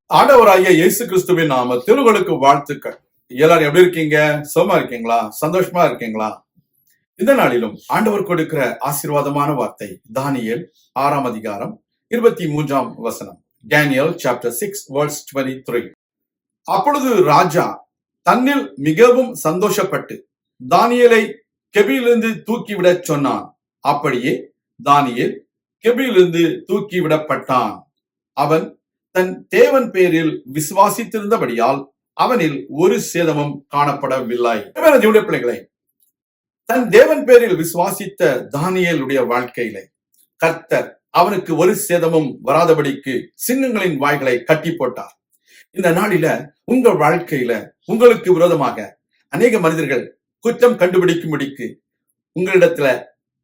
ஆண்டவராகிய இயேசு கிறிஸ்துவின் நாமத்தில் உங்களுக்கு வாழ்த்துக்கள். எல்லாரும் எப்படி இருக்கீங்க? சுகமா இருக்கீங்களா? சந்தோஷமா இருக்கீங்களா? இந்த நாளிலும் ஆண்டவர் கொடுக்கிற ஆசீர்வாதமான வார்த்தை தானியேல் 6ஆம் அதிகாரம் 23ஆம் வசனம். Daniel chapter 6 verse 23. அப்பொழுது ராஜா தன்னில் மிகவும் சந்தோஷப்பட்டு தானியேலை கெபியிலிருந்து தூக்கிவிடச் சொன்னான். அப்படியே தானியேல் கெபியிலிருந்து தூக்கிவிடப்பட்டான். அவன் தன் தேவன் பேரில் விசுவாசித்திருந்தபடியால் அவனில் ஒரு சேதமும் காணப்படவில்லை. பிள்ளைகளை, தன் தேவன் பேரில் விசுவாசித்த தானியேலுடைய வாழ்க்கையில கர்த்தர் அவனுக்கு ஒரு சேதமும் வராதபடிக்கு சிங்கங்களின் வாய்களை கட்டி போட்டார். இந்த நாளில உங்க வாழ்க்கையில உங்களுக்கு விரோதமாக அநேக மனிதர்கள் குற்றம் கண்டுபிடிக்கும்படிக்கு உங்களிடத்துல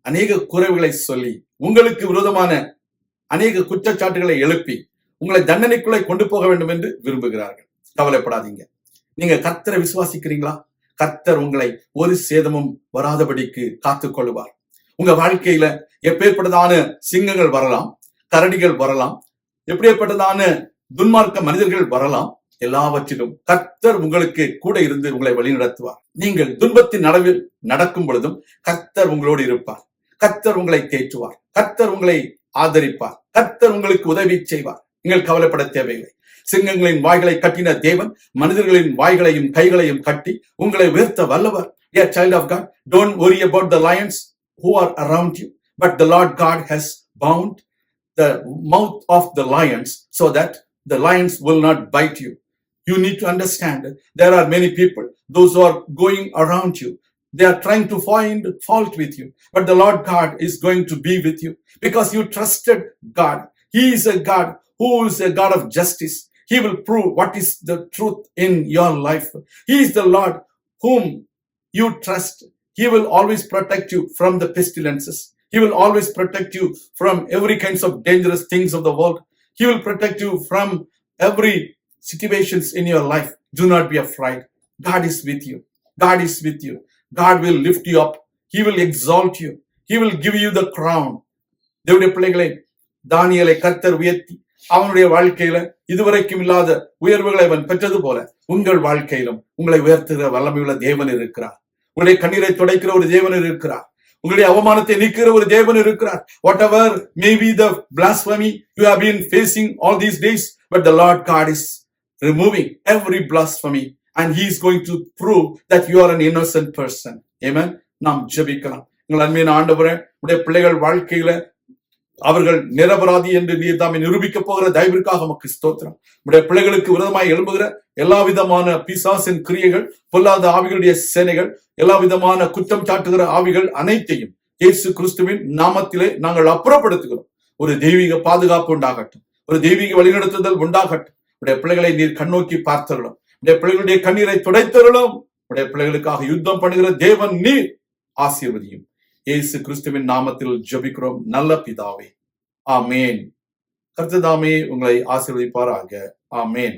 அநேக குறைவுகளை சொல்லி உங்களுக்கு விரோதமான அநேக குற்றச்சாட்டுகளை எழுப்பி உங்களை தண்டனைக்குள்ளே கொண்டு போக வேண்டும் என்று விரும்புகிறார்கள். கவலைப்படாதீங்க. நீங்க கர்த்தரை விசுவாசிக்கிறீங்களா? கர்த்தர் உங்களை ஒரு சேதமும் வராதபடிக்கு காத்துக் கொள்வார். உங்க வாழ்க்கையில எப்பேற்பட்டதான சிங்கங்கள் வரலாம், கரடிகள் வரலாம், எப்படிப்பட்டதான துன்மார்க்க மனிதர்கள் வரலாம். எல்லாவற்றிலும் கர்த்தர் உங்களுக்கு கூட இருந்து உங்களை வழிநடத்துவார். நீங்கள் துன்பத்தின் நடுவில் நடக்கும் பொழுதும் கர்த்தர் உங்களோடு இருப்பார். கர்த்தர் உங்களை தேற்றுவார். கர்த்தர் உங்களை ஆதரிப்பார். கர்த்தர் உங்களுக்கு உதவி செய்வார். நீங்கள் கவலைப்பட தேவையில்லை. சிங்கங்களின் வாய்களை கட்டின தேவன் மனிதர்களின் வாய்களையும் கைகளையும் கட்டி உங்களை உயர்த்த வல்லவர். Dear child of God, don't worry about the lions who are around you, but the Lord God has bound the mouth of the lions so that the lions will not bite you. You need to understand there are many people, those who are going around you. They are trying to find fault with you, but the Lord God is going to be with you because you trusted God. He is a God who is a God of justice. He will prove what is the truth in your life. He is the Lord whom you trust. He will always protect you from the pestilences. He will always protect you from every kinds of dangerous things of the world. He will protect you from every situations in your life. Do not be afraid. God is with you. God is with you. God will lift you up. He will exalt you. He will give you the crown. தேவனுடைய பிள்ளைகளை, தானியேலை கர்த்தர் உயர்த்தி அவனுடைய வாழ்க்கையில இதுவரைக்கும் இல்லாத உயர்வுகளை அவன் பெற்றது போல உங்கள் வாழ்க்கையிலும் உங்களை உயர்த்துகிற வல்லமையுள்ள தேவன் இருக்கிறார். உங்களுடைய கண்ணீரை துடைக்கிற ஒரு தேவன் இருக்கிறார். உங்களுடைய அவமானத்தை நீக்கிற ஒரு தேவன் இருக்கிறார். Whatever may be the blasphemy you have been facing all these days, but the Lord God is removing every blasphemy and He is going to prove that you are an innocent person. Amen. நாம் ஜெபிக்கலாம். உங்கள் அன்பின் ஆண்டவரே, உடைய பிள்ளைகள் வாழ்க்கையில அவர்கள் நிரபராதி என்று நீர் தாமே நிரூபிக்க போகிற தயவிற்காக உமக்கு ஸ்தோத்திரம். உடைய பிள்ளைகளுக்கு விரோதமாய் எழும்புகிற எல்லா விதமான பிசாசின் கிரியைகள், பொல்லாத ஆவிகளுடைய சேனைகள், எல்லா விதமான குற்றம் சாட்டுகிற ஆவிகள் அனைத்தையும் இயேசு கிறிஸ்துவின் நாமத்திலே நாங்கள் அப்புறப்படுத்துகிறோம். ஒரு தெய்வீக பாதுகாப்பு உண்டாகட்டும். ஒரு தெய்வீக வழிநடத்துதல் உண்டாகட்டும். உடைய பிள்ளைகளை நீர் கண்ணோக்கி பார்த்தருளும். உடைய பிள்ளைகளுடைய கண்ணீரை துடைத்தருளும். உடைய பிள்ளைகளுக்காக யுத்தம் பண்ணுகிற தேவன் நீர் ஆசீர்வதியும். இயேசு கிறிஸ்துவின் நாமத்தில் ஜெபிக்கிறோம் நல்ல பிதாவே. ஆமேன். கர்த்தர் தாமே உங்களை ஆசீர்வதிப்பாராக. ஆமேன்.